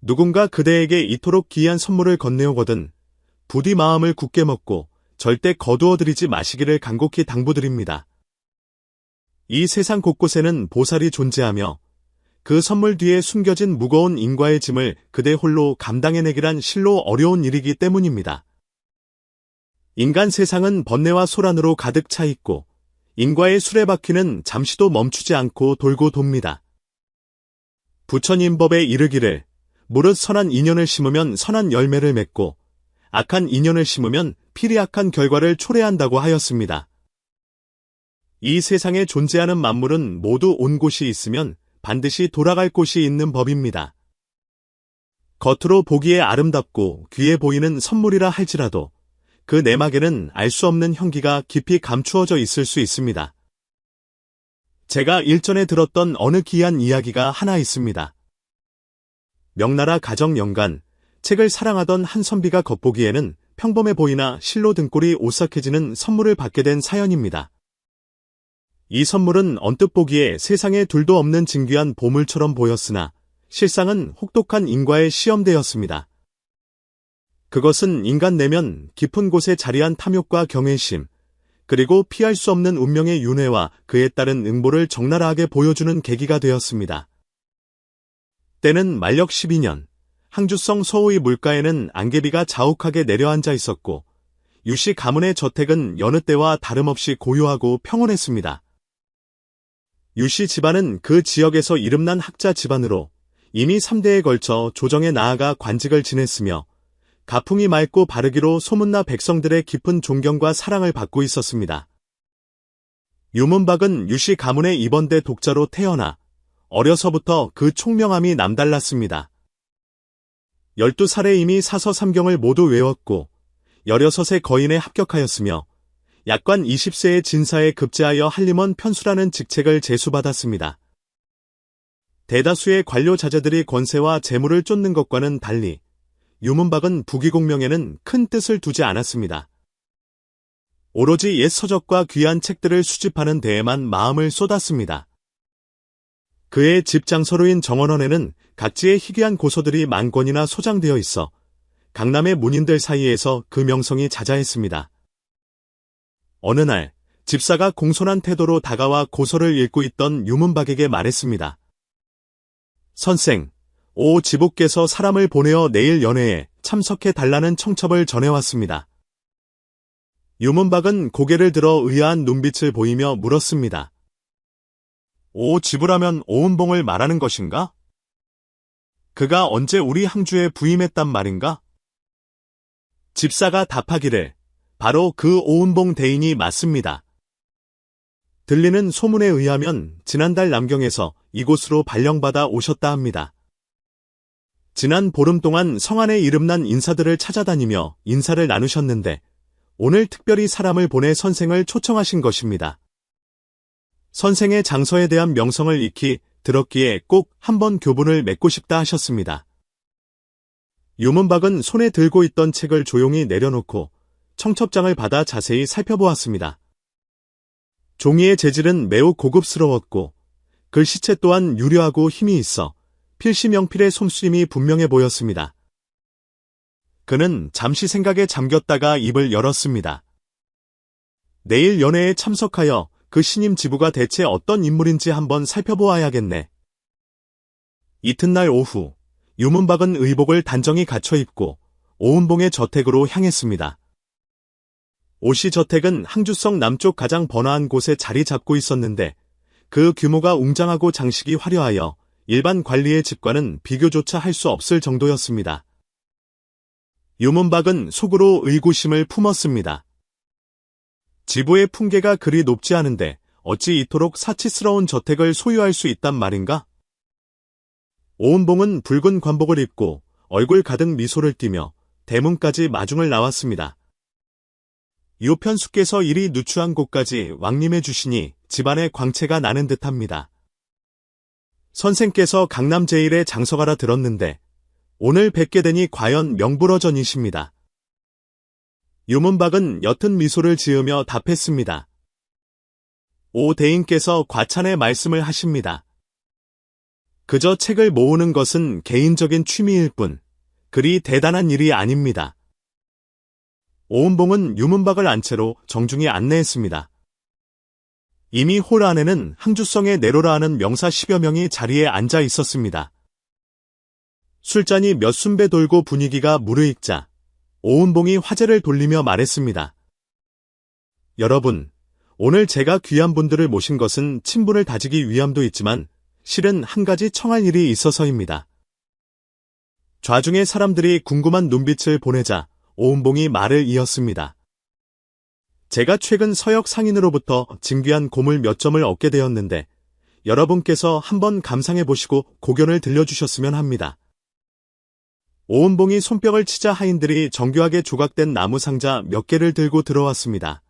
누군가 그대에게 이토록 귀한 선물을 건네오거든 부디 마음을 굳게 먹고 절대 거두어들이지 마시기를 간곡히 당부드립니다. 이 세상 곳곳에는 보살이 존재하며 그 선물 뒤에 숨겨진 무거운 인과의 짐을 그대 홀로 감당해내기란 실로 어려운 일이기 때문입니다. 인간 세상은 번뇌와 소란으로 가득 차 있고 인과의 수레바퀴는 잠시도 멈추지 않고 돌고 돕니다. 부처님법에 이르기를 무릇 선한 인연을 심으면 선한 열매를 맺고 악한 인연을 심으면 필히 악한 결과를 초래한다고 하였습니다. 이 세상에 존재하는 만물은 모두 온 곳이 있으면 반드시 돌아갈 곳이 있는 법입니다. 겉으로 보기에 아름답고 귀해 보이는 선물이라 할지라도 그 내막에는 알 수 없는 형기가 깊이 감추어져 있을 수 있습니다. 제가 일전에 들었던 어느 귀한 이야기가 하나 있습니다. 명나라 가정연간 책을 사랑하던 한 선비가 겉보기에는 평범해 보이나 실로 등골이 오싹해지는 선물을 받게 된 사연입니다. 이 선물은 언뜻 보기에 세상에 둘도 없는 진귀한 보물처럼 보였으나 실상은 혹독한 인과의 시험대였습니다. 그것은 인간 내면 깊은 곳에 자리한 탐욕과 경외심, 그리고 피할 수 없는 운명의 윤회와 그에 따른 응보를 적나라하게 보여주는 계기가 되었습니다. 때는 만력 12년, 항주성 서우의 물가에는 안개비가 자욱하게 내려앉아 있었고 유씨 가문의 저택은 여느 때와 다름없이 고요하고 평온했습니다. 유씨 집안은 그 지역에서 이름난 학자 집안으로 이미 3대에 걸쳐 조정에 나아가 관직을 지냈으며 가풍이 맑고 바르기로 소문나 백성들의 깊은 존경과 사랑을 받고 있었습니다. 유문박은 유씨 가문의 입원대 독자로 태어나 어려서부터 그 총명함이 남달랐습니다. 12살에 이미 사서 3경을 모두 외웠고 16세 거인에 합격하였으며 약관 20세의 진사에 급제하여 한림원 편수라는 직책을 제수받았습니다. 대다수의 관료 자제들이 권세와 재물을 쫓는 것과는 달리 유문박은 부귀공명에는 큰 뜻을 두지 않았습니다. 오로지 옛 서적과 귀한 책들을 수집하는 데에만 마음을 쏟았습니다. 그의 집 장서로인 정원원에는 각지의 희귀한 고서들이 만 권이나 소장되어 있어 강남의 문인들 사이에서 그 명성이 자자했습니다. 어느 날 집사가 공손한 태도로 다가와 고서를 읽고 있던 유문박에게 말했습니다. 선생, 오 지복께서 사람을 보내어 내일 연회에 참석해 달라는 청첩을 전해왔습니다. 유문박은 고개를 들어 의아한 눈빛을 보이며 물었습니다. 오 지부라면 오은봉을 말하는 것인가? 그가 언제 우리 항주에 부임했단 말인가? 집사가 답하기를 바로 그 오은봉 대인이 맞습니다. 들리는 소문에 의하면 지난달 남경에서 이곳으로 발령받아 오셨다 합니다. 지난 보름 동안 성안에 이름난 인사들을 찾아다니며 인사를 나누셨는데 오늘 특별히 사람을 보내 선생을 초청하신 것입니다. 선생의 장서에 대한 명성을 익히 들었기에 꼭 한번 교분을 맺고 싶다 하셨습니다. 유문박은 손에 들고 있던 책을 조용히 내려놓고 청첩장을 받아 자세히 살펴보았습니다. 종이의 재질은 매우 고급스러웠고 글씨체 또한 유려하고 힘이 있어 필시명필의 솜씨임이 분명해 보였습니다. 그는 잠시 생각에 잠겼다가 입을 열었습니다. 내일 연회에 참석하여 그 신임 지부가 대체 어떤 인물인지 한번 살펴보아야겠네. 이튿날 오후, 유문박은 의복을 단정히 갖춰 입고 오은봉의 저택으로 향했습니다. 오씨 저택은 항주성 남쪽 가장 번화한 곳에 자리 잡고 있었는데 그 규모가 웅장하고 장식이 화려하여 일반 관리의 집과는 비교조차 할 수 없을 정도였습니다. 유문박은 속으로 의구심을 품었습니다. 지부의 풍계가 그리 높지 않은데 어찌 이토록 사치스러운 저택을 소유할 수 있단 말인가? 오은봉은 붉은 관복을 입고 얼굴 가득 미소를 띠며 대문까지 마중을 나왔습니다. 요편수께서 이리 누추한 곳까지 왕림해 주시니 집안의 광채가 나는 듯합니다. 선생께서 강남 제1의 장서가라 들었는데 오늘 뵙게 되니 과연 명불허전이십니다. 유문박은 옅은 미소를 지으며 답했습니다. 오 대인께서 과찬의 말씀을 하십니다. 그저 책을 모으는 것은 개인적인 취미일 뿐, 그리 대단한 일이 아닙니다. 오은봉은 유문박을 안 채로 정중히 안내했습니다. 이미 홀 안에는 항주성의 네로라 하는 명사 10여 명이 자리에 앉아 있었습니다. 술잔이 몇 순배 돌고 분위기가 무르익자 오은봉이 화제를 돌리며 말했습니다. 여러분, 오늘 제가 귀한 분들을 모신 것은 친분을 다지기 위함도 있지만 실은 한 가지 청할 일이 있어서입니다. 좌중의 사람들이 궁금한 눈빛을 보내자 오은봉이 말을 이었습니다. 제가 최근 서역 상인으로부터 진귀한 고물 몇 점을 얻게 되었는데 여러분께서 한번 감상해 보시고 고견을 들려주셨으면 합니다. 오은봉이 손뼉을 치자 하인들이 정교하게 조각된 나무 상자 몇 개를 들고 들어왔습니다.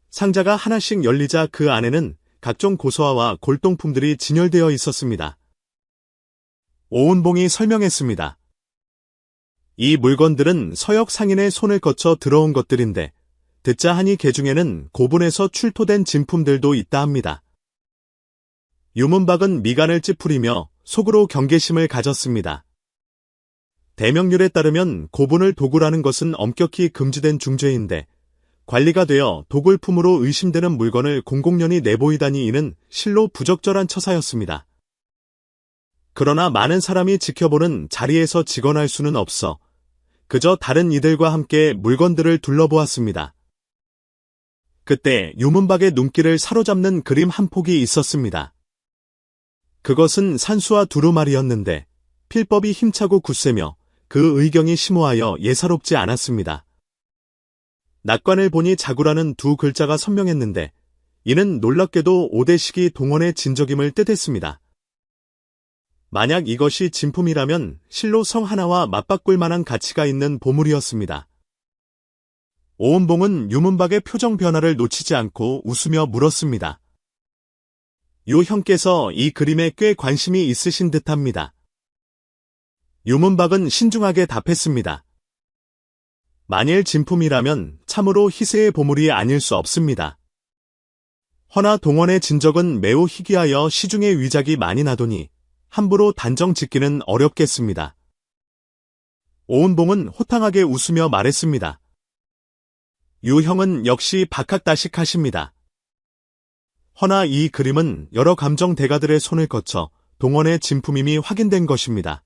상자가 하나씩 열리자 그 안에는 각종 고소화와 골동품들이 진열되어 있었습니다. 오은봉이 설명했습니다. 이 물건들은 서역 상인의 손을 거쳐 들어온 것들인데 듣자 하니 그 중에는 고분에서 출토된 진품들도 있다 합니다. 유문박은 미간을 찌푸리며 속으로 경계심을 가졌습니다. 대명률에 따르면 고분을 도굴하는 것은 엄격히 금지된 중죄인데 관리가 되어 도굴품으로 의심되는 물건을 공공연히 내보이다니 이는 실로 부적절한 처사였습니다. 그러나 많은 사람이 지켜보는 자리에서 직언할 수는 없어 그저 다른 이들과 함께 물건들을 둘러보았습니다. 그때 유문박의 눈길을 사로잡는 그림 한 폭이 있었습니다. 그것은 산수와 두루마리였는데 필법이 힘차고 굳세며 그 의경이 심오하여 예사롭지 않았습니다. 낙관을 보니 자구라는 두 글자가 선명했는데 이는 놀랍게도 오대식이 동원의 진적임을 뜻했습니다. 만약 이것이 진품이라면 실로 성 하나와 맞바꿀 만한 가치가 있는 보물이었습니다. 오은봉은 유문박의 표정 변화를 놓치지 않고 웃으며 물었습니다. 요 형께서 이 그림에 꽤 관심이 있으신 듯합니다. 유문박은 신중하게 답했습니다. 만일 진품이라면 참으로 희세의 보물이 아닐 수 없습니다. 허나 동원의 진적은 매우 희귀하여 시중에 위작이 많이 나더니 함부로 단정 짓기는 어렵겠습니다. 오은봉은 호탕하게 웃으며 말했습니다. 유 형은 역시 박학다식하십니다. 허나 이 그림은 여러 감정 대가들의 손을 거쳐 동원의 진품임이 확인된 것입니다.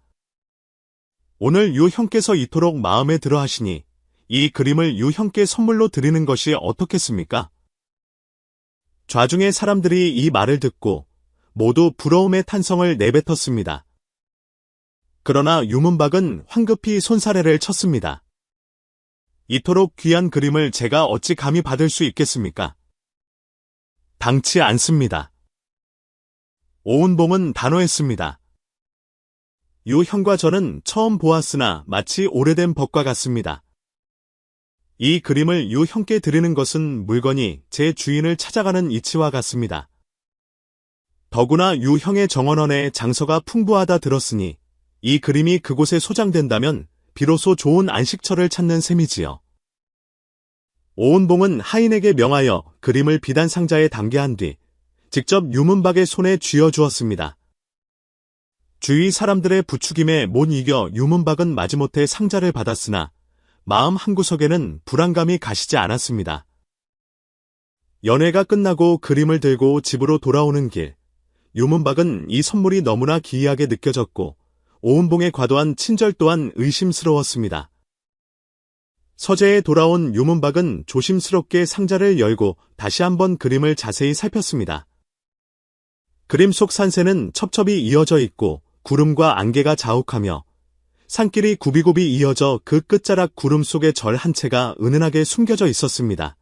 오늘 유 형께서 이토록 마음에 들어 하시니 이 그림을 유 형께 선물로 드리는 것이 어떻겠습니까? 좌중의 사람들이 이 말을 듣고 모두 부러움의 탄성을 내뱉었습니다. 그러나 유문박은 황급히 손사래를 쳤습니다. 이토록 귀한 그림을 제가 어찌 감히 받을 수 있겠습니까? 당치 않습니다. 오은봉은 단호했습니다. 유 형과 저는 처음 보았으나 마치 오래된 법과 같습니다. 이 그림을 유 형께 드리는 것은 물건이 제 주인을 찾아가는 이치와 같습니다. 더구나 유 형의 정원원에 장서가 풍부하다 들었으니 이 그림이 그곳에 소장된다면 비로소 좋은 안식처를 찾는 셈이지요. 오은봉은 하인에게 명하여 그림을 비단 상자에 담게한 뒤 직접 유문박의 손에 쥐어주었습니다. 주위 사람들의 부추김에 못 이겨 유문박은 마지못해 상자를 받았으나 마음 한구석에는 불안감이 가시지 않았습니다. 연회가 끝나고 그림을 들고 집으로 돌아오는 길, 유문박은 이 선물이 너무나 기이하게 느껴졌고 오은봉의 과도한 친절 또한 의심스러웠습니다. 서재에 돌아온 유문박은 조심스럽게 상자를 열고 다시 한번 그림을 자세히 살폈습니다. 그림 속 산세는 첩첩이 이어져 있고 구름과 안개가 자욱하며 산길이 굽이굽이 이어져 그 끝자락 구름 속의 절 한 채가 은은하게 숨겨져 있었습니다.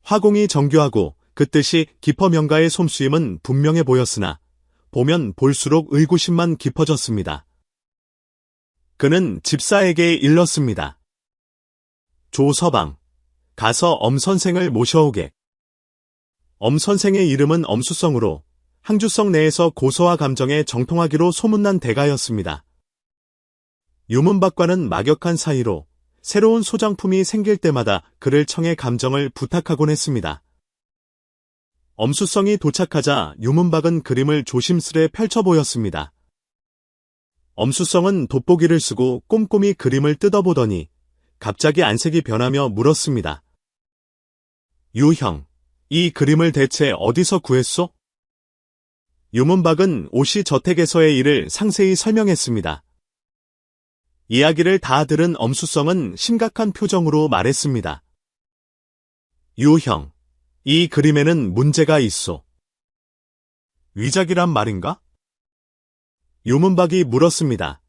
화공이 정교하고 그 뜻이 기퍼명가의 솜씨임은 분명해 보였으나 보면 볼수록 의구심만 깊어졌습니다. 그는 집사에게 일렀습니다. 조서방, 가서 엄선생을 모셔오게. 엄선생의 이름은 엄수성으로 항주성 내에서 고서와 감정에 정통하기로 소문난 대가였습니다. 유문박과는 막역한 사이로 새로운 소장품이 생길 때마다 그를 청해 감정을 부탁하곤 했습니다. 엄수성이 도착하자 유문박은 그림을 조심스레 펼쳐 보였습니다. 엄수성은 돋보기를 쓰고 꼼꼼히 그림을 뜯어보더니 갑자기 안색이 변하며 물었습니다. 유형, 이 그림을 대체 어디서 구했소? 유문박은 오씨 저택에서의 일을 상세히 설명했습니다. 이야기를 다 들은 엄수성은 심각한 표정으로 말했습니다. 유형, 이 그림에는 문제가 있소. 위작이란 말인가? 유문박이 물었습니다.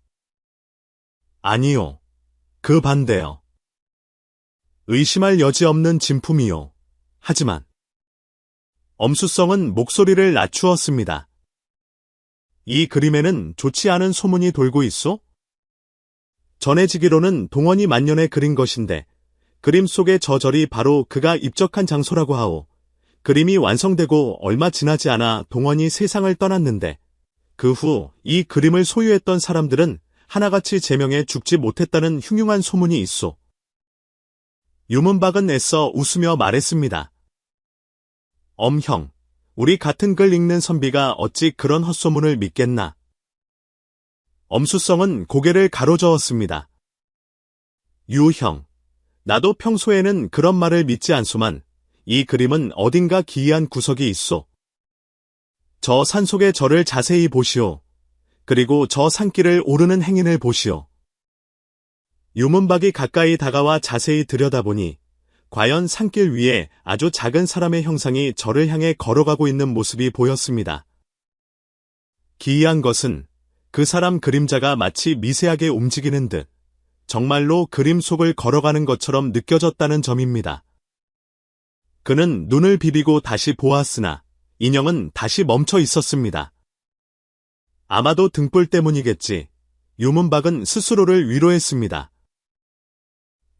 아니요. 그 반대요. 의심할 여지 없는 진품이요. 하지만 엄수성은 목소리를 낮추었습니다. 이 그림에는 좋지 않은 소문이 돌고 있소? 전해지기로는 동원이 만년에 그린 것인데 그림 속의 저 절이 바로 그가 입적한 장소라고 하오. 그림이 완성되고 얼마 지나지 않아 동원이 세상을 떠났는데 그 후 이 그림을 소유했던 사람들은 하나같이 제명해 죽지 못했다는 흉흉한 소문이 있소. 유문박은 애써 웃으며 말했습니다. 엄형, 우리 같은 글 읽는 선비가 어찌 그런 헛소문을 믿겠나. 엄수성은 고개를 가로저었습니다. 유형, 나도 평소에는 그런 말을 믿지 않소만 이 그림은 어딘가 기이한 구석이 있소. 저 산속의 절을 자세히 보시오. 그리고 저 산길을 오르는 행인을 보시오. 유문박이 가까이 다가와 자세히 들여다보니 과연 산길 위에 아주 작은 사람의 형상이 절을 향해 걸어가고 있는 모습이 보였습니다. 기이한 것은 그 사람 그림자가 마치 미세하게 움직이는 듯 정말로 그림 속을 걸어가는 것처럼 느껴졌다는 점입니다. 그는 눈을 비비고 다시 보았으나 인형은 다시 멈춰 있었습니다. 아마도 등불 때문이겠지. 유문박은 스스로를 위로했습니다.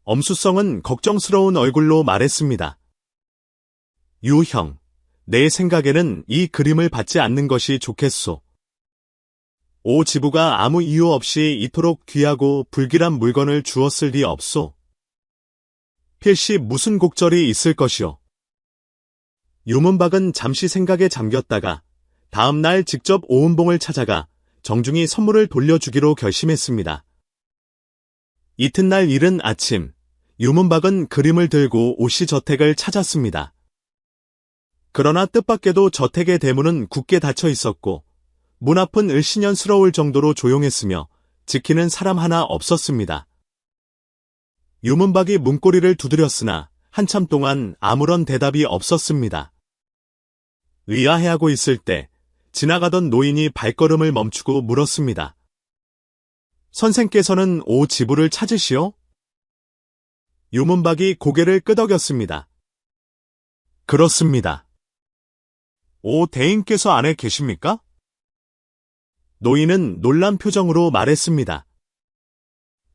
엄수성은 걱정스러운 얼굴로 말했습니다. 유형, 내 생각에는 이 그림을 받지 않는 것이 좋겠소. 오 지부가 아무 이유 없이 이토록 귀하고 불길한 물건을 주었을 리 없소. 필시 무슨 곡절이 있을 것이오. 유문박은 잠시 생각에 잠겼다가 다음 날 직접 오은봉을 찾아가 정중히 선물을 돌려주기로 결심했습니다. 이튿날 이른 아침, 유문박은 그림을 들고 오씨 저택을 찾았습니다. 그러나 뜻밖에도 저택의 대문은 굳게 닫혀 있었고 문 앞은 을씨년스러울 정도로 조용했으며 지키는 사람 하나 없었습니다. 유문박이 문고리를 두드렸으나 한참 동안 아무런 대답이 없었습니다. 의아해하고 있을 때 지나가던 노인이 발걸음을 멈추고 물었습니다. 선생께서는 오 지부를 찾으시오? 유문박이 고개를 끄덕였습니다. 그렇습니다. 오 대인께서 안에 계십니까? 노인은 놀란 표정으로 말했습니다.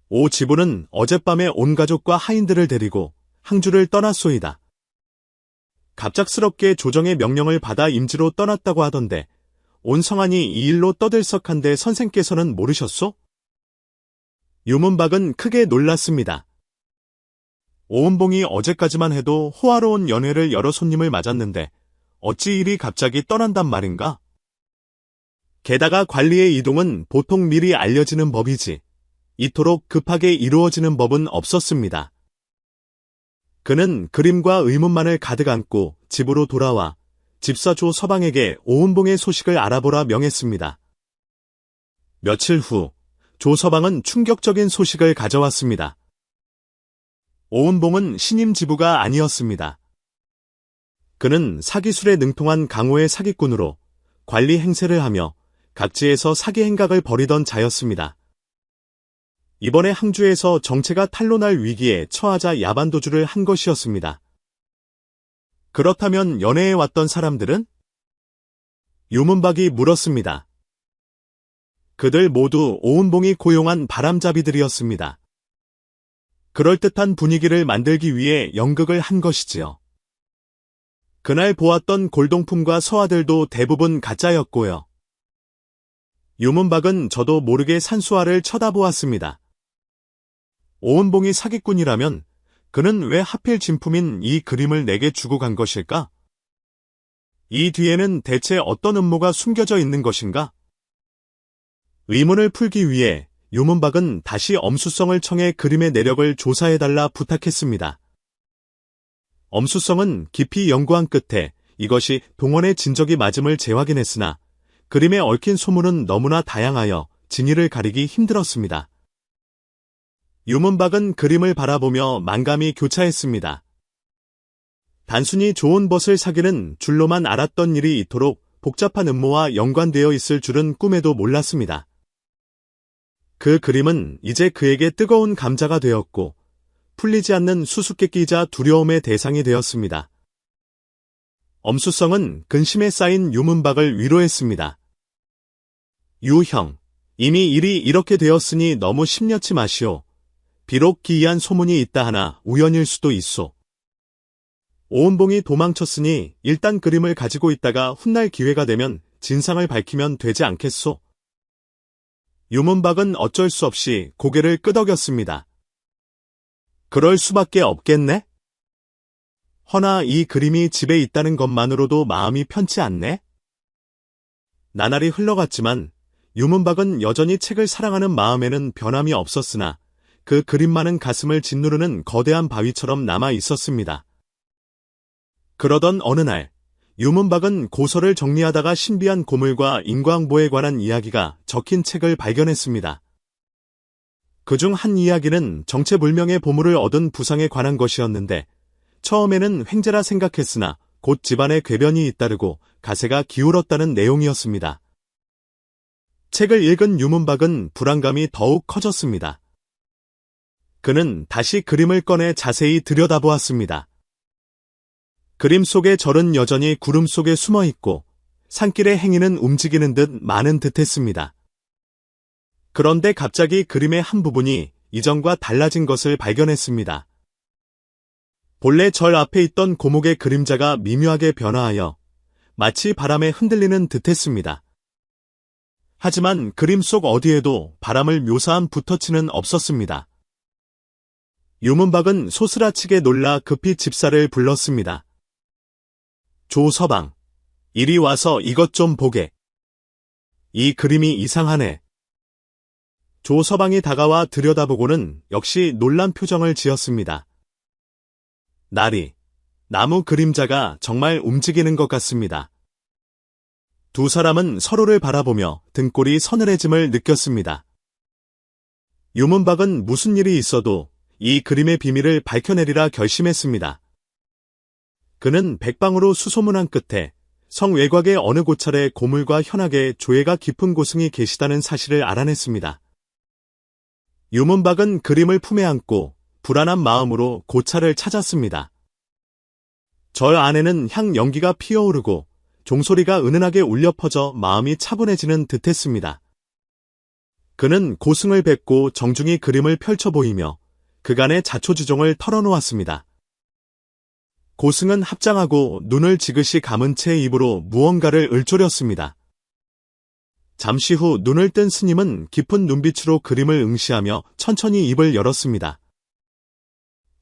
오 지부는 어젯밤에 온 가족과 하인들을 데리고 항주를 떠났소이다. 갑작스럽게 조정의 명령을 받아 임지로 떠났다고 하던데 온 성안이 이 일로 떠들썩한데 선생께서는 모르셨소? 유문박은 크게 놀랐습니다. 오은봉이 어제까지만 해도 호화로운 연회를 여러 손님을 맞았는데 어찌 이리 갑자기 떠난단 말인가? 게다가 관리의 이동은 보통 미리 알려지는 법이지 이토록 급하게 이루어지는 법은 없었습니다. 그는 그림과 의문만을 가득 안고 집으로 돌아와 집사 조 서방에게 오은봉의 소식을 알아보라 명했습니다. 며칠 후 조 서방은 충격적인 소식을 가져왔습니다. 오은봉은 신임 지부가 아니었습니다. 그는 사기술에 능통한 강호의 사기꾼으로 관리 행세를 하며 각지에서 사기 행각을 벌이던 자였습니다. 이번에 항주에서 정체가 탄로날 위기에 처하자 야반도주를 한 것이었습니다. 그렇다면 연회에 왔던 사람들은? 유문박이 물었습니다. 그들 모두 오은봉이 고용한 바람잡이들이었습니다. 그럴듯한 분위기를 만들기 위해 연극을 한 것이지요. 그날 보았던 골동품과 서화들도 대부분 가짜였고요. 유문박은 저도 모르게 산수화를 쳐다보았습니다. 오은봉이 사기꾼이라면 그는 왜 하필 진품인 이 그림을 내게 주고 간 것일까? 이 뒤에는 대체 어떤 음모가 숨겨져 있는 것인가? 의문을 풀기 위해 유문박은 다시 엄수성을 청해 그림의 내력을 조사해달라 부탁했습니다. 엄수성은 깊이 연구한 끝에 이것이 동원의 진적이 맞음을 재확인했으나 그림에 얽힌 소문은 너무나 다양하여 진위를 가리기 힘들었습니다. 유문박은 그림을 바라보며 만감이 교차했습니다. 단순히 좋은 벗을 사기는 줄로만 알았던 일이 이토록 복잡한 음모와 연관되어 있을 줄은 꿈에도 몰랐습니다. 그 그림은 이제 그에게 뜨거운 감자가 되었고 풀리지 않는 수수께끼이자 두려움의 대상이 되었습니다. 엄수성은 근심에 쌓인 유문박을 위로했습니다. 유형, 이미 일이 이렇게 되었으니 너무 심려치 마시오. 비록 기이한 소문이 있다 하나 우연일 수도 있소. 오은봉이 도망쳤으니 일단 그림을 가지고 있다가 훗날 기회가 되면 진상을 밝히면 되지 않겠소? 유문박은 어쩔 수 없이 고개를 끄덕였습니다. 그럴 수밖에 없겠네? 허나 이 그림이 집에 있다는 것만으로도 마음이 편치 않네? 나날이 흘러갔지만 유문박은 여전히 책을 사랑하는 마음에는 변함이 없었으나 그 그림만은 가슴을 짓누르는 거대한 바위처럼 남아 있었습니다. 그러던 어느 날 유문박은 고서를 정리하다가 신비한 고물과 인과응보에 관한 이야기가 적힌 책을 발견했습니다. 그중 한 이야기는 정체불명의 보물을 얻은 부상에 관한 것이었는데 처음에는 횡재라 생각했으나 곧 집안에 궤변이 잇따르고 가세가 기울었다는 내용이었습니다. 책을 읽은 유문박은 불안감이 더욱 커졌습니다. 그는 다시 그림을 꺼내 자세히 들여다보았습니다. 그림 속의 절은 여전히 구름 속에 숨어 있고 산길의 행인은 움직이는 듯 많은 듯했습니다. 그런데 갑자기 그림의 한 부분이 이전과 달라진 것을 발견했습니다. 본래 절 앞에 있던 고목의 그림자가 미묘하게 변화하여 마치 바람에 흔들리는 듯했습니다. 하지만 그림 속 어디에도 바람을 묘사한 붓터치는 없었습니다. 유문박은 소스라치게 놀라 급히 집사를 불렀습니다. 조서방, 이리 와서 이것 좀 보게. 이 그림이 이상하네. 조서방이 다가와 들여다보고는 역시 놀란 표정을 지었습니다. 나무 그림자가 정말 움직이는 것 같습니다. 두 사람은 서로를 바라보며 등골이 서늘해짐을 느꼈습니다. 유문박은 무슨 일이 있어도 이 그림의 비밀을 밝혀내리라 결심했습니다. 그는 백방으로 수소문한 끝에 성 외곽의 어느 고찰에 고물과 현악에 조예가 깊은 고승이 계시다는 사실을 알아냈습니다. 유문박은 그림을 품에 안고 불안한 마음으로 고찰을 찾았습니다. 절 안에는 향 연기가 피어오르고 종소리가 은은하게 울려 퍼져 마음이 차분해지는 듯했습니다. 그는 고승을 뵙고 정중히 그림을 펼쳐 보이며 그간의 자초지종을 털어놓았습니다. 고승은 합장하고 눈을 지그시 감은 채 입으로 무언가를 을조렸습니다. 잠시 후 눈을 뜬 스님은 깊은 눈빛으로 그림을 응시하며 천천히 입을 열었습니다.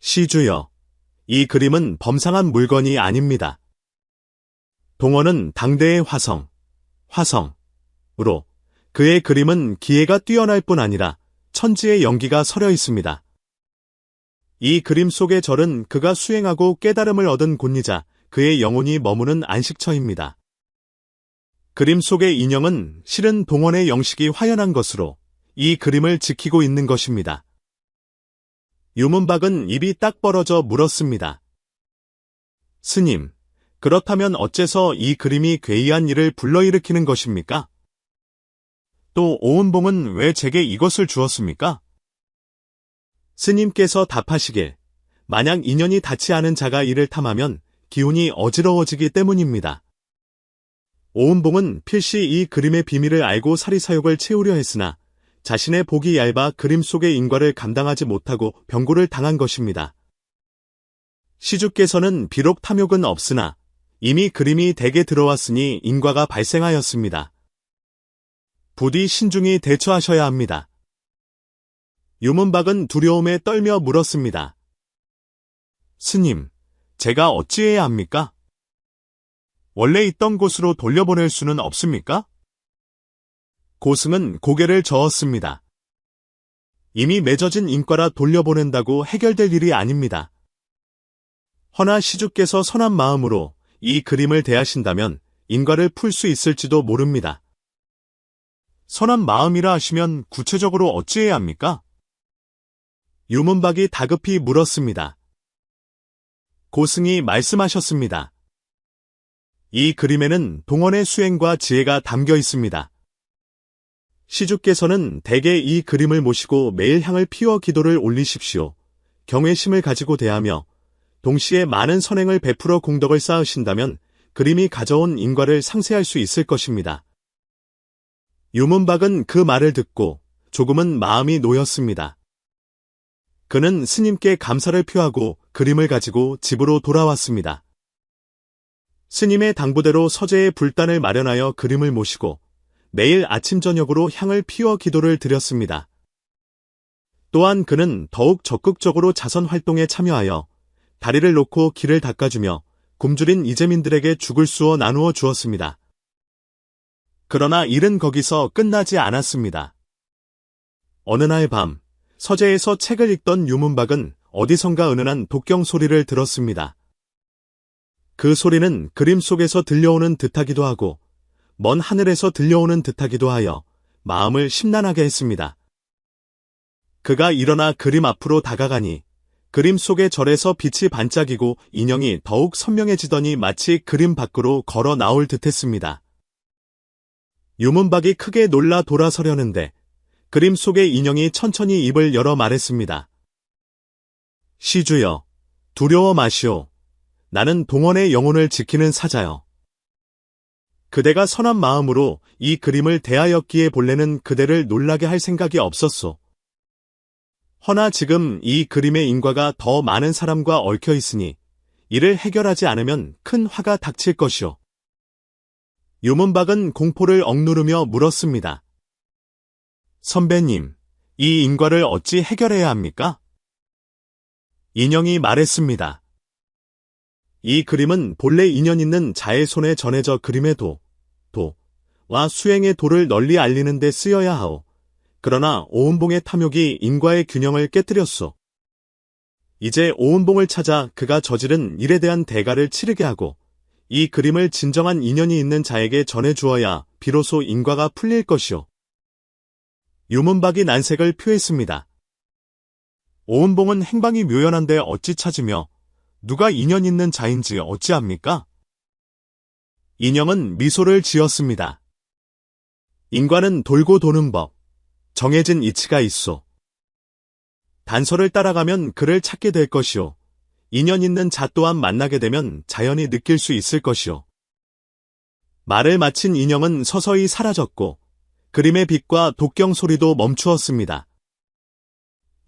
시주여, 이 그림은 범상한 물건이 아닙니다. 동원은 당대의 화성으로 그의 그림은 기회가 뛰어날 뿐 아니라 천지의 연기가 서려 있습니다. 이 그림 속의 절은 그가 수행하고 깨달음을 얻은 곳이자 그의 영혼이 머무는 안식처입니다. 그림 속의 인형은 실은 동원의 영식이 화연한 것으로 이 그림을 지키고 있는 것입니다. 유문박은 입이 딱 벌어져 물었습니다. 스님, 그렇다면 어째서 이 그림이 괴이한 일을 불러일으키는 것입니까? 또 오은봉은 왜 제게 이것을 주었습니까? 스님께서 답하시길, 만약 인연이 닿지 않은 자가 이를 탐하면 기운이 어지러워지기 때문입니다. 오은봉은 필시 이 그림의 비밀을 알고 사리사욕을 채우려 했으나 자신의 복이 얇아 그림 속의 인과를 감당하지 못하고 병고를 당한 것입니다. 시주께서는 비록 탐욕은 없으나 이미 그림이 댁에 들어왔으니 인과가 발생하였습니다. 부디 신중히 대처하셔야 합니다. 유문박은 두려움에 떨며 물었습니다. 스님, 제가 어찌해야 합니까? 원래 있던 곳으로 돌려보낼 수는 없습니까? 고승은 고개를 저었습니다. 이미 맺어진 인과라 돌려보낸다고 해결될 일이 아닙니다. 허나 시주께서 선한 마음으로 이 그림을 대하신다면 인과를 풀 수 있을지도 모릅니다. 선한 마음이라 하시면 구체적으로 어찌해야 합니까? 유문박이 다급히 물었습니다. 고승이 말씀하셨습니다. 이 그림에는 동원의 수행과 지혜가 담겨 있습니다. 시주께서는 대개 이 그림을 모시고 매일 향을 피워 기도를 올리십시오. 경외심을 가지고 대하며 동시에 많은 선행을 베풀어 공덕을 쌓으신다면 그림이 가져온 인과를 상쇄할 수 있을 것입니다. 유문박은 그 말을 듣고 조금은 마음이 놓였습니다. 그는 스님께 감사를 표하고 그림을 가지고 집으로 돌아왔습니다. 스님의 당부대로 서재에 불단을 마련하여 그림을 모시고 매일 아침 저녁으로 향을 피워 기도를 드렸습니다. 또한 그는 더욱 적극적으로 자선 활동에 참여하여 다리를 놓고 길을 닦아주며 굶주린 이재민들에게 죽을 쑤어 나누어 주었습니다. 그러나 일은 거기서 끝나지 않았습니다. 어느 날 밤, 서재에서 책을 읽던 유문박은 어디선가 은은한 독경 소리를 들었습니다. 그 소리는 그림 속에서 들려오는 듯하기도 하고 먼 하늘에서 들려오는 듯하기도 하여 마음을 심란하게 했습니다. 그가 일어나 그림 앞으로 다가가니 그림 속의 절에서 빛이 반짝이고 인형이 더욱 선명해지더니 마치 그림 밖으로 걸어 나올 듯했습니다. 유문박이 크게 놀라 돌아서려는데 그림 속의 인형이 천천히 입을 열어 말했습니다. 시주여, 두려워 마시오. 나는 동원의 영혼을 지키는 사자여. 그대가 선한 마음으로 이 그림을 대하였기에 본래는 그대를 놀라게 할 생각이 없었소. 허나 지금 이 그림의 인과가 더 많은 사람과 얽혀 있으니 이를 해결하지 않으면 큰 화가 닥칠 것이오. 유문박은 공포를 억누르며 물었습니다. 선배님, 이 인과를 어찌 해결해야 합니까? 인형이 말했습니다. 이 그림은 본래 인연 있는 자의 손에 전해져 그림의 도와 수행의 도를 널리 알리는 데 쓰여야 하오. 그러나 오은봉의 탐욕이 인과의 균형을 깨뜨렸소. 이제 오은봉을 찾아 그가 저지른 일에 대한 대가를 치르게 하고 이 그림을 진정한 인연이 있는 자에게 전해주어야 비로소 인과가 풀릴 것이오. 유문박이 난색을 표했습니다. 오은봉은 행방이 묘연한데 어찌 찾으며 누가 인연 있는 자인지 어찌합니까? 인형은 미소를 지었습니다. 인과는 돌고 도는 법, 정해진 이치가 있소. 단서를 따라가면 그를 찾게 될 것이오. 인연 있는 자 또한 만나게 되면 자연히 느낄 수 있을 것이오. 말을 마친 인형은 서서히 사라졌고 그림의 빛과 독경 소리도 멈추었습니다.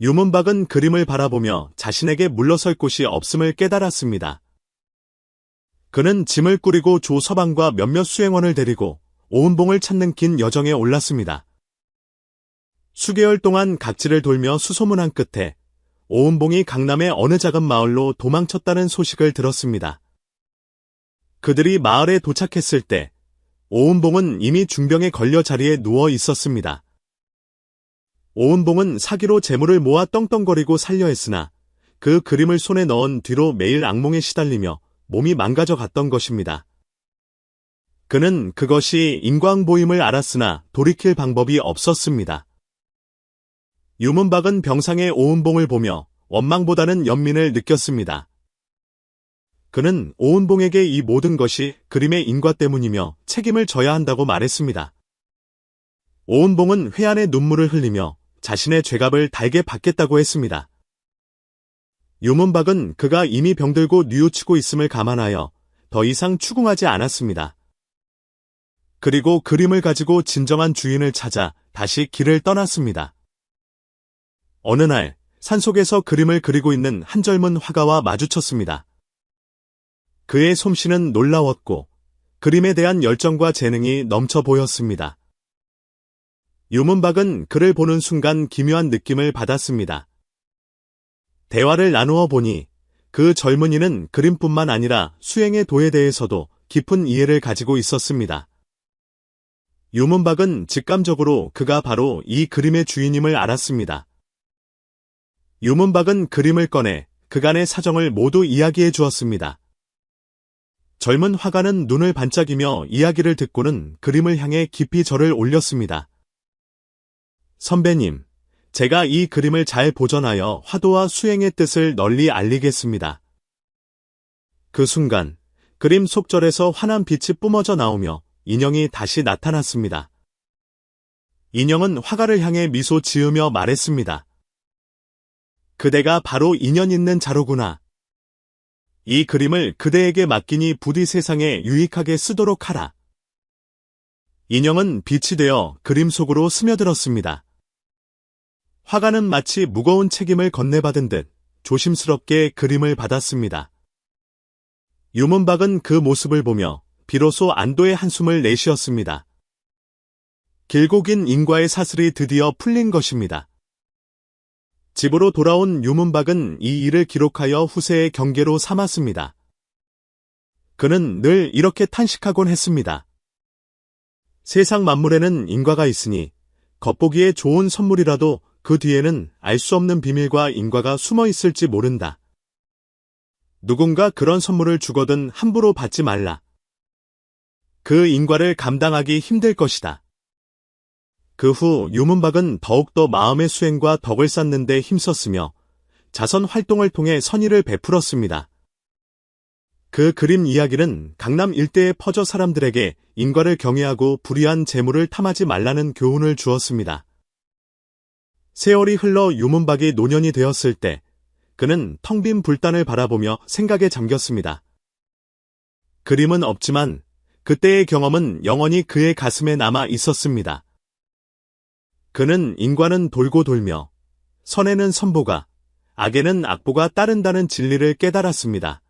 유문박은 그림을 바라보며 자신에게 물러설 곳이 없음을 깨달았습니다. 그는 짐을 꾸리고 조서방과 몇몇 수행원을 데리고 오은봉을 찾는 긴 여정에 올랐습니다. 수개월 동안 각지를 돌며 수소문한 끝에 오은봉이 강남의 어느 작은 마을로 도망쳤다는 소식을 들었습니다. 그들이 마을에 도착했을 때 오은봉은 이미 중병에 걸려 자리에 누워 있었습니다. 오은봉은 사기로 재물을 모아 떵떵거리고 살려 했으나 그 그림을 손에 넣은 뒤로 매일 악몽에 시달리며 몸이 망가져 갔던 것입니다. 그는 그것이 인광보임을 알았으나 돌이킬 방법이 없었습니다. 유문박은 병상의 오은봉을 보며 원망보다는 연민을 느꼈습니다. 그는 오은봉에게 이 모든 것이 그림의 인과 때문이며 책임을 져야 한다고 말했습니다. 오은봉은 회한의 눈물을 흘리며 자신의 죄값을 달게 받겠다고 했습니다. 유문박은 그가 이미 병들고 뉘우치고 있음을 감안하여 더 이상 추궁하지 않았습니다. 그리고 그림을 가지고 진정한 주인을 찾아 다시 길을 떠났습니다. 어느 날 산속에서 그림을 그리고 있는 한 젊은 화가와 마주쳤습니다. 그의 솜씨는 놀라웠고 그림에 대한 열정과 재능이 넘쳐 보였습니다. 유문박은 그를 보는 순간 기묘한 느낌을 받았습니다. 대화를 나누어 보니 그 젊은이는 그림뿐만 아니라 수행의 도에 대해서도 깊은 이해를 가지고 있었습니다. 유문박은 직감적으로 그가 바로 이 그림의 주인임을 알았습니다. 유문박은 그림을 꺼내 그간의 사정을 모두 이야기해 주었습니다. 젊은 화가는 눈을 반짝이며 이야기를 듣고는 그림을 향해 깊이 절을 올렸습니다. 선배님, 제가 이 그림을 잘 보존하여 화도와 수행의 뜻을 널리 알리겠습니다. 그 순간 그림 속절에서 환한 빛이 뿜어져 나오며 인형이 다시 나타났습니다. 인형은 화가를 향해 미소 지으며 말했습니다. 그대가 바로 인연 있는 자로구나. 이 그림을 그대에게 맡기니 부디 세상에 유익하게 쓰도록 하라. 인형은 빛이 되어 그림 속으로 스며들었습니다. 화가는 마치 무거운 책임을 건네받은 듯 조심스럽게 그림을 받았습니다. 유문박은 그 모습을 보며 비로소 안도의 한숨을 내쉬었습니다. 길고 긴 인과의 사슬이 드디어 풀린 것입니다. 집으로 돌아온 유문박은 이 일을 기록하여 후세의 경계로 삼았습니다. 그는 늘 이렇게 탄식하곤 했습니다. 세상 만물에는 인과가 있으니 겉보기에 좋은 선물이라도 그 뒤에는 알 수 없는 비밀과 인과가 숨어 있을지 모른다. 누군가 그런 선물을 주거든 함부로 받지 말라. 그 인과를 감당하기 힘들 것이다. 그 후 유문박은 더욱더 마음의 수행과 덕을 쌓는 데 힘썼으며 자선 활동을 통해 선의를 베풀었습니다. 그 그림 이야기는 강남 일대에 퍼져 사람들에게 인과를 경외하고 불의한 재물을 탐하지 말라는 교훈을 주었습니다. 세월이 흘러 유문박이 노년이 되었을 때 그는 텅 빈 불단을 바라보며 생각에 잠겼습니다. 그림은 없지만 그때의 경험은 영원히 그의 가슴에 남아 있었습니다. 그는 인과는 돌고 돌며 선에는 선보가 악에는 악보가 따른다는 진리를 깨달았습니다.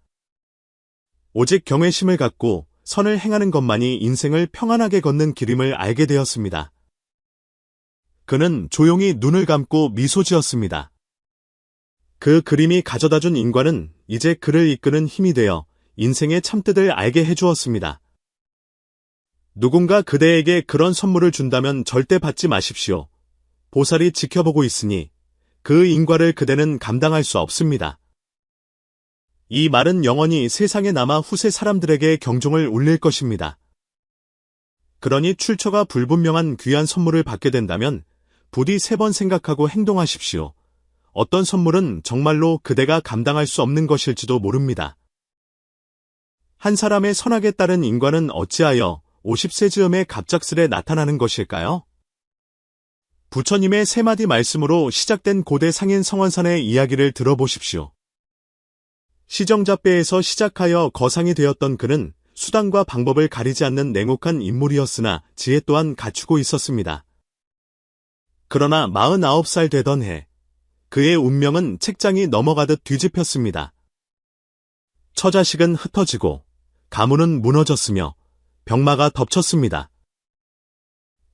오직 경외심을 갖고 선을 행하는 것만이 인생을 평안하게 걷는 길임을 알게 되었습니다. 그는 조용히 눈을 감고 미소 지었습니다. 그 그림이 가져다준 인과는 이제 그를 이끄는 힘이 되어 인생의 참뜻을 알게 해주었습니다. 누군가 그대에게 그런 선물을 준다면 절대 받지 마십시오. 보살이 지켜보고 있으니 그 인과를 그대는 감당할 수 없습니다. 이 말은 영원히 세상에 남아 후세 사람들에게 경종을 울릴 것입니다. 그러니 출처가 불분명한 귀한 선물을 받게 된다면 부디 3번 생각하고 행동하십시오. 어떤 선물은 정말로 그대가 감당할 수 없는 것일지도 모릅니다. 한 사람의 선악에 따른 인과는 어찌하여 50세 즈음에 갑작스레 나타나는 것일까요? 부처님의 3마디 말씀으로 시작된 고대 상인 성원산의 이야기를 들어보십시오. 시정자배에서 시작하여 거상이 되었던 그는 수단과 방법을 가리지 않는 냉혹한 인물이었으나 지혜 또한 갖추고 있었습니다. 그러나 49살 되던 해, 그의 운명은 책장이 넘어가듯 뒤집혔습니다. 처자식은 흩어지고 가문은 무너졌으며 병마가 덮쳤습니다.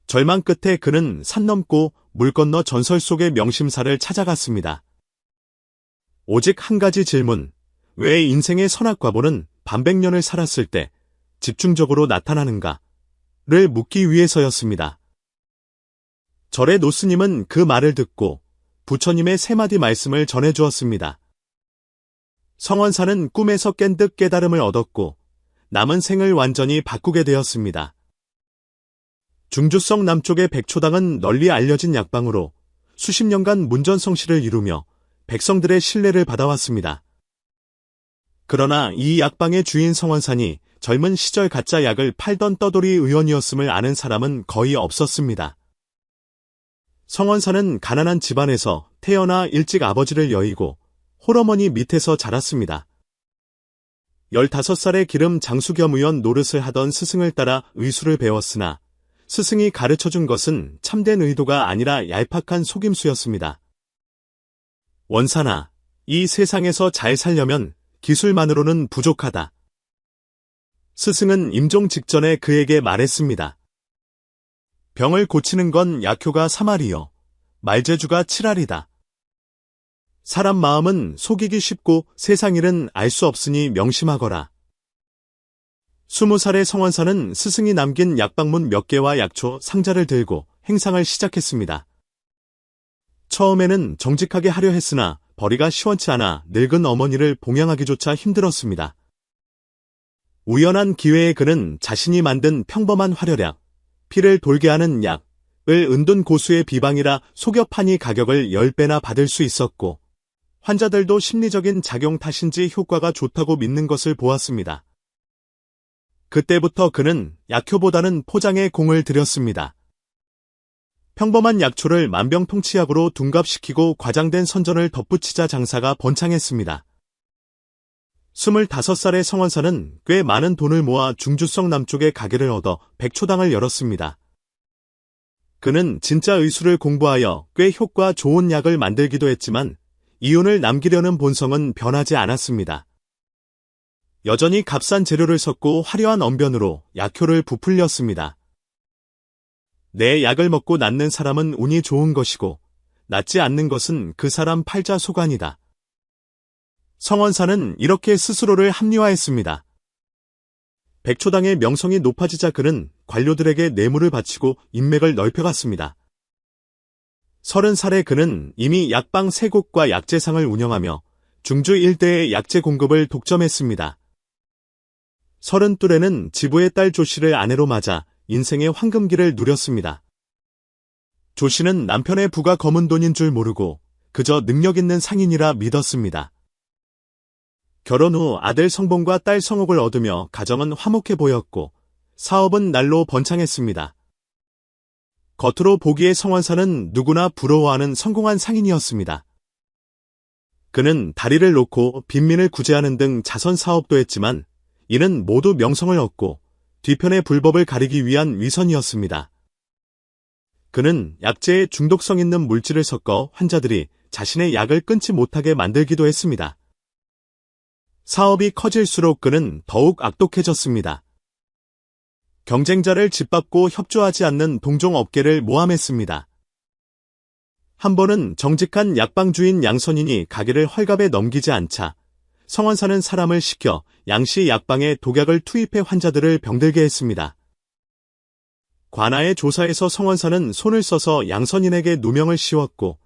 절망 끝에 그는 산 넘고 물 건너 전설 속의 명심사를 찾아갔습니다. 오직 한 가지 질문, 왜 인생의 선악과보는 반백년을 살았을 때 집중적으로 나타나는가를 묻기 위해서였습니다. 절의 노스님은 그 말을 듣고 부처님의 3마디 말씀을 전해주었습니다. 성원사는 꿈에서 깬 듯 깨달음을 얻었고 남은 생을 완전히 바꾸게 되었습니다. 중주성 남쪽의 백초당은 널리 알려진 약방으로 수십 년간 문전성시를 이루며 백성들의 신뢰를 받아왔습니다. 그러나 이 약방의 주인 성원산이 젊은 시절 가짜 약을 팔던 떠돌이 의원이었음을 아는 사람은 거의 없었습니다. 성원산은 가난한 집안에서 태어나 일찍 아버지를 여의고 홀어머니 밑에서 자랐습니다. 15살에 기름 장수겸 의원 노릇을 하던 스승을 따라 의술을 배웠으나 스승이 가르쳐준 것은 참된 의도가 아니라 얄팍한 속임수였습니다. 원산아, 이 세상에서 잘 살려면 기술만으로는 부족하다. 스승은 임종 직전에 그에게 말했습니다. 병을 고치는 건 약효가 3알이요. 말재주가 7알이다. 사람 마음은 속이기 쉽고 세상 일은 알 수 없으니 명심하거라. 20살의 성원사는 스승이 남긴 약방문 몇 개와 약초 상자를 들고 행상을 시작했습니다. 처음에는 정직하게 하려 했으나 벌이가 시원치 않아 늙은 어머니를 봉양하기조차 힘들었습니다. 우연한 기회에 그는 자신이 만든 평범한 화려약, 피를 돌게 하는 약을 은둔 고수의 비방이라 속여 파니 가격을 10배나 받을 수 있었고, 환자들도 심리적인 작용 탓인지 효과가 좋다고 믿는 것을 보았습니다. 그때부터 그는 약효보다는 포장에 공을 들였습니다. 평범한 약초를 만병통치약으로 둔갑시키고 과장된 선전을 덧붙이자 장사가 번창했습니다. 25살의 성원사는 꽤 많은 돈을 모아 중주성 남쪽에 가게를 얻어 백초당을 열었습니다. 그는 진짜 의술을 공부하여 꽤 효과 좋은 약을 만들기도 했지만 이윤을 남기려는 본성은 변하지 않았습니다. 여전히 값싼 재료를 섞고 화려한 언변으로 약효를 부풀렸습니다. 내 약을 먹고 낫는 사람은 운이 좋은 것이고 낫지 않는 것은 그 사람 팔자소관이다. 성원사는 이렇게 스스로를 합리화했습니다. 백초당의 명성이 높아지자 그는 관료들에게 뇌물을 바치고 인맥을 넓혀갔습니다. 30살에 그는 이미 약방 3곳과 약재상을 운영하며 중주 일대의 약재 공급을 독점했습니다. 32에는 지부의 딸 조씨를 아내로 맞아 인생의 황금기를 누렸습니다. 조씨는 남편의 부가 검은 돈인 줄 모르고 그저 능력 있는 상인이라 믿었습니다. 결혼 후 아들 성봉과 딸 성옥을 얻으며 가정은 화목해 보였고 사업은 날로 번창했습니다. 겉으로 보기에 성원사는 누구나 부러워하는 성공한 상인이었습니다. 그는 다리를 놓고 빈민을 구제하는 등 자선 사업도 했지만 이는 모두 명성을 얻고 뒤편의 불법을 가리기 위한 위선이었습니다. 그는 약재에 중독성 있는 물질을 섞어 환자들이 자신의 약을 끊지 못하게 만들기도 했습니다. 사업이 커질수록 그는 더욱 악독해졌습니다. 경쟁자를 짓밟고 협조하지 않는 동종업계를 모함했습니다. 한 번은 정직한 약방주인 양선인이 가게를 헐갑에 넘기지 않자 성원사는 사람을 시켜 양씨 약방에 독약을 투입해 환자들을 병들게 했습니다. 관아의 조사에서 성원사는 손을 써서 양선인에게 누명을 씌웠고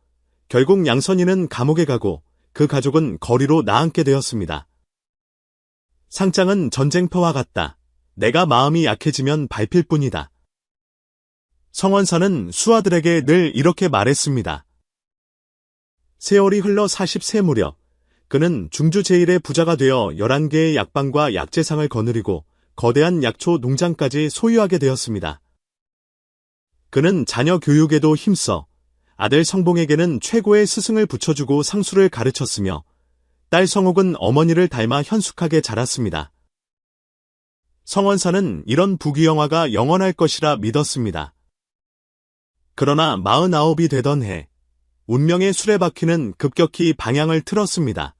결국 양선인은 감옥에 가고 그 가족은 거리로 나앉게 되었습니다. 상장은 전쟁터와 같다. 내가 마음이 약해지면 밟힐 뿐이다. 성원사는 수하들에게 늘 이렇게 말했습니다. 세월이 흘러 40세 무렵 그는 중주 제1의 부자가 되어 11개의 약방과 약재상을 거느리고 거대한 약초 농장까지 소유하게 되었습니다. 그는 자녀 교육에도 힘써 아들 성봉에게는 최고의 스승을 붙여주고 상수를 가르쳤으며 딸 성옥은 어머니를 닮아 현숙하게 자랐습니다. 성원사는 이런 부귀영화가 영원할 것이라 믿었습니다. 그러나 49이 되던 해, 운명의 수레바퀴는 급격히 방향을 틀었습니다.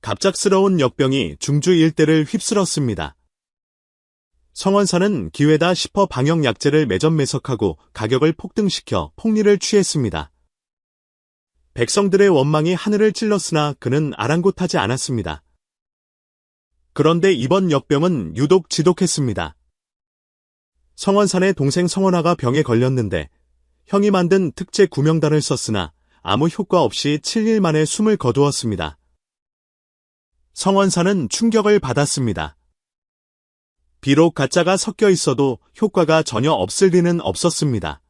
갑작스러운 역병이 중주 일대를 휩쓸었습니다. 성원사는 기회다 싶어 방역약재를 매점매석하고 가격을 폭등시켜 폭리를 취했습니다. 백성들의 원망이 하늘을 찔렀으나 그는 아랑곳하지 않았습니다. 그런데 이번 역병은 유독 지독했습니다. 성원산의 동생 성원아가 병에 걸렸는데 형이 만든 특제 구명단을 썼으나 아무 효과 없이 7일 만에 숨을 거두었습니다. 성원사는 충격을 받았습니다. 비록 가짜가 섞여 있어도 효과가 전혀 없을 리는 없었습니다.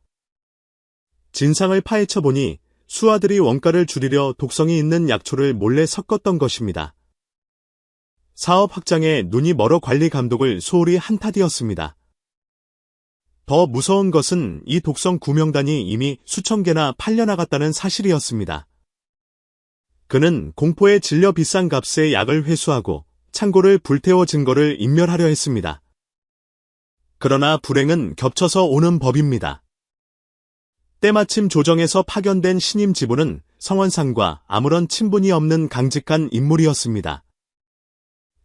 진상을 파헤쳐 보니 수하들이 원가를 줄이려 독성이 있는 약초를 몰래 섞었던 것입니다. 사업 확장에 눈이 멀어 관리 감독을 소홀히 한탓이었습니다. 더 무서운 것은 이 독성 구명단이 이미 수천 개나 팔려나갔다는 사실이었습니다. 그는 공포에 질려 비싼 값에 약을 회수하고 창고를 불태워 증거를 인멸하려 했습니다. 그러나 불행은 겹쳐서 오는 법입니다. 때마침 조정에서 파견된 신임 지부는 성원상과 아무런 친분이 없는 강직한 인물이었습니다.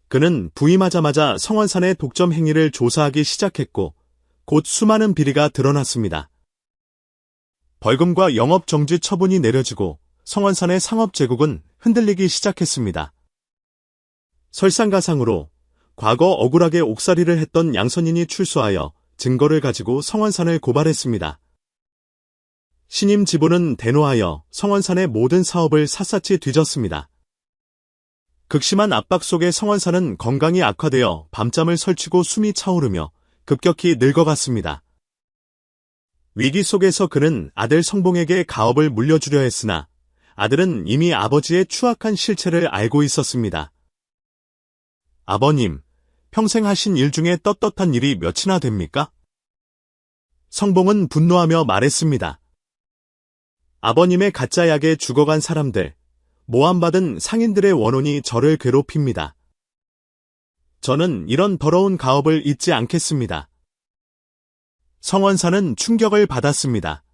그는 부임하자마자 성원산의 독점 행위를 조사하기 시작했고 곧 수많은 비리가 드러났습니다. 벌금과 영업정지 처분이 내려지고 성원산의 상업제국은 흔들리기 시작했습니다. 설상가상으로 과거 억울하게 옥살이를 했던 양선인이 출소하여 증거를 가지고 성원산을 고발했습니다. 신임 지부는 대노하여 성원산의 모든 사업을 샅샅이 뒤졌습니다. 극심한 압박 속에 성원산은 건강이 악화되어 밤잠을 설치고 숨이 차오르며 급격히 늙어갔습니다. 위기 속에서 그는 아들 성봉에게 가업을 물려주려 했으나 아들은 이미 아버지의 추악한 실체를 알고 있었습니다. 아버님, 평생 하신 일 중에 떳떳한 일이 몇이나 됩니까? 성봉은 분노하며 말했습니다. 아버님의 가짜 약에 죽어간 사람들, 모함받은 상인들의 원혼이 저를 괴롭힙니다. 저는 이런 더러운 가업을 잊지 않겠습니다. 성원사는 충격을 받았습니다.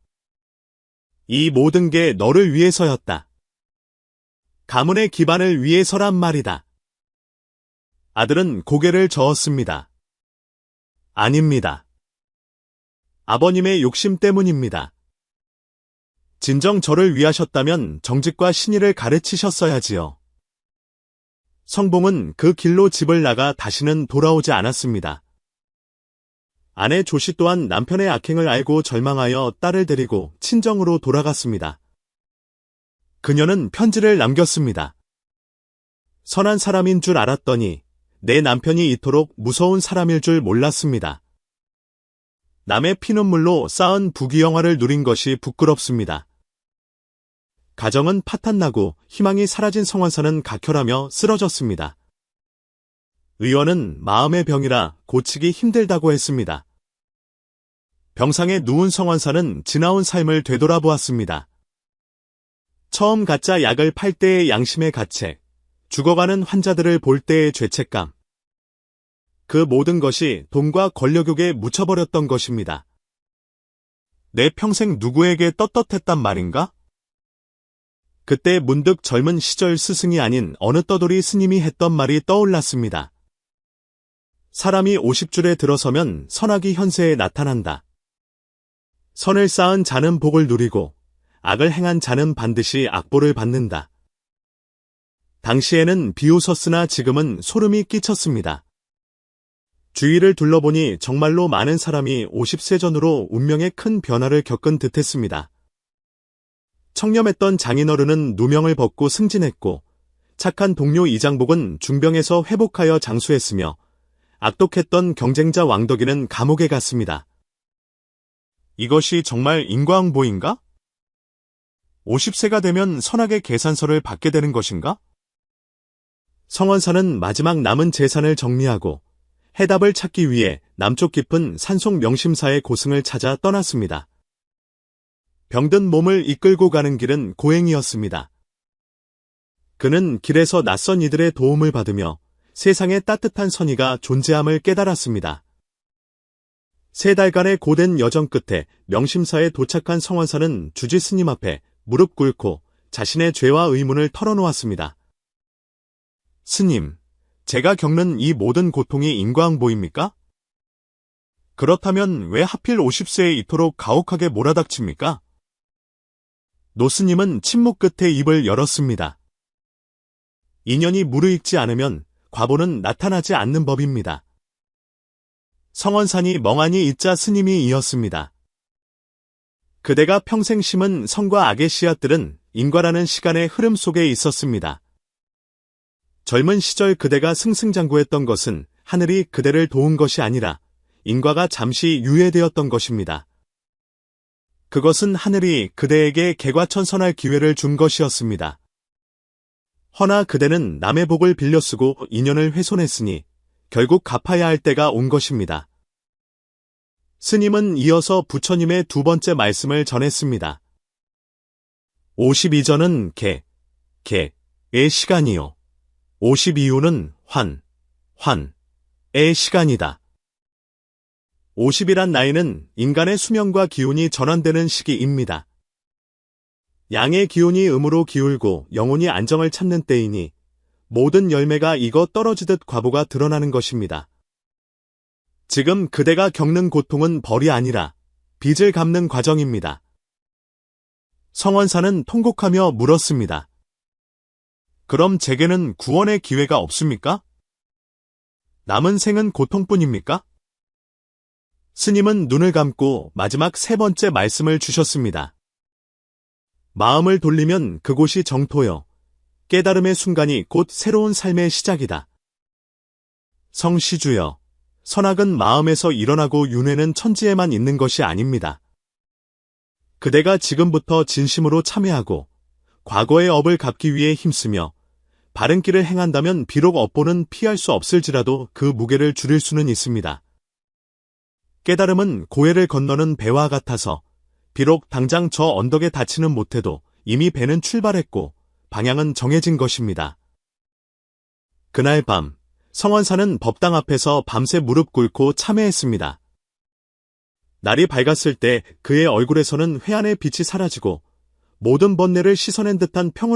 이 모든 게 너를 위해서였다. 가문의 기반을 위해서란 말이다. 아들은 고개를 저었습니다. 아닙니다. 아버님의 욕심 때문입니다. 진정 저를 위하셨다면 정직과 신의를 가르치셨어야지요. 성봉은 그 길로 집을 나가 다시는 돌아오지 않았습니다. 아내 조씨 또한 남편의 악행을 알고 절망하여 딸을 데리고 친정으로 돌아갔습니다. 그녀는 편지를 남겼습니다. 선한 사람인 줄 알았더니 내 남편이 이토록 무서운 사람일 줄 몰랐습니다. 남의 피눈물로 쌓은 부귀영화를 누린 것이 부끄럽습니다. 가정은 파탄나고 희망이 사라진 성원사는 각혈하며 쓰러졌습니다. 의원은 마음의 병이라 고치기 힘들다고 했습니다. 병상에 누운 성원사는 지나온 삶을 되돌아보았습니다. 처음 가짜 약을 팔 때의 양심의 가책, 죽어가는 환자들을 볼 때의 죄책감. 그 모든 것이 돈과 권력욕에 묻혀버렸던 것입니다. 내 평생 누구에게 떳떳했단 말인가? 그때 문득 젊은 시절 스승이 아닌 어느 떠돌이 스님이 했던 말이 떠올랐습니다. 사람이 50줄에 들어서면 선악이 현세에 나타난다. 선을 쌓은 자는 복을 누리고 악을 행한 자는 반드시 악보를 받는다. 당시에는 비웃었으나 지금은 소름이 끼쳤습니다. 주위를 둘러보니 정말로 많은 사람이 50세 전후로 운명의 큰 변화를 겪은 듯했습니다. 청렴했던 장인어른은 누명을 벗고 승진했고 착한 동료 이장복은 중병에서 회복하여 장수했으며 악독했던 경쟁자 왕덕이는 감옥에 갔습니다. 이것이 정말 인과응보인가? 50세가 되면 선악의 계산서를 받게 되는 것인가? 성원사는 마지막 남은 재산을 정리하고 해답을 찾기 위해 남쪽 깊은 산속 명심사의 고승을 찾아 떠났습니다. 병든 몸을 이끌고 가는 길은 고행이었습니다. 그는 길에서 낯선 이들의 도움을 받으며 세상에 따뜻한 선의가 존재함을 깨달았습니다. 3달간의 고된 여정 끝에 명심사에 도착한 성원사는 주지 스님 앞에 무릎 꿇고 자신의 죄와 의문을 털어놓았습니다. 스님, 제가 겪는 이 모든 고통이 인과응보입니까? 그렇다면 왜 하필 50세에 이토록 가혹하게 몰아닥칩니까? 노스님은 침묵 끝에 입을 열었습니다. 인연이 무르익지 않으면 과보는 나타나지 않는 법입니다. 성원산이 멍하니 있자 스님이 이었습니다. 그대가 평생 심은 선과 악의 씨앗들은 인과라는 시간의 흐름 속에 있었습니다. 젊은 시절 그대가 승승장구했던 것은 하늘이 그대를 도운 것이 아니라 인과가 잠시 유예되었던 것입니다. 그것은 하늘이 그대에게 개과천선할 기회를 준 것이었습니다. 허나 그대는 남의 복을 빌려 쓰고 인연을 훼손했으니 결국 갚아야 할 때가 온 것입니다. 스님은 이어서 부처님의 2번째 말씀을 전했습니다. 52전은 개의 시간이요. 52후는 환의 시간이다. 50이란 나이는 인간의 수명과 기운이 전환되는 시기입니다. 양의 기운이 음으로 기울고 영혼이 안정을 찾는 때이니 모든 열매가 익어 떨어지듯 과보가 드러나는 것입니다. 지금 그대가 겪는 고통은 벌이 아니라 빚을 갚는 과정입니다. 성원사는 통곡하며 물었습니다. 그럼 제게는 구원의 기회가 없습니까? 남은 생은 고통뿐입니까? 스님은 눈을 감고 마지막 세 번째 말씀을 주셨습니다. 마음을 돌리면 그곳이 정토여. 깨달음의 순간이 곧 새로운 삶의 시작이다. 성시주여, 선악은 마음에서 일어나고 윤회는 천지에만 있는 것이 아닙니다. 그대가 지금부터 진심으로 참회하고 과거의 업을 갚기 위해 힘쓰며 바른 길을 행한다면 비록 업보는 피할 수 없을지라도 그 무게를 줄일 수는 있습니다. 깨달음은 고해를 건너는 배와 같아서 비록 당장 저 언덕에 닿지는 못해도 이미 배는 출발했고 방향은 정해진 것입니다. 그날 밤, 성원사는 법당 앞에서 밤새 무릎 꿇고 참회했습니다. 날이 밝았을 때 그의 얼굴에서는 회한의 빛이 사라지고 모든 번뇌를 씻어낸 듯한 평온한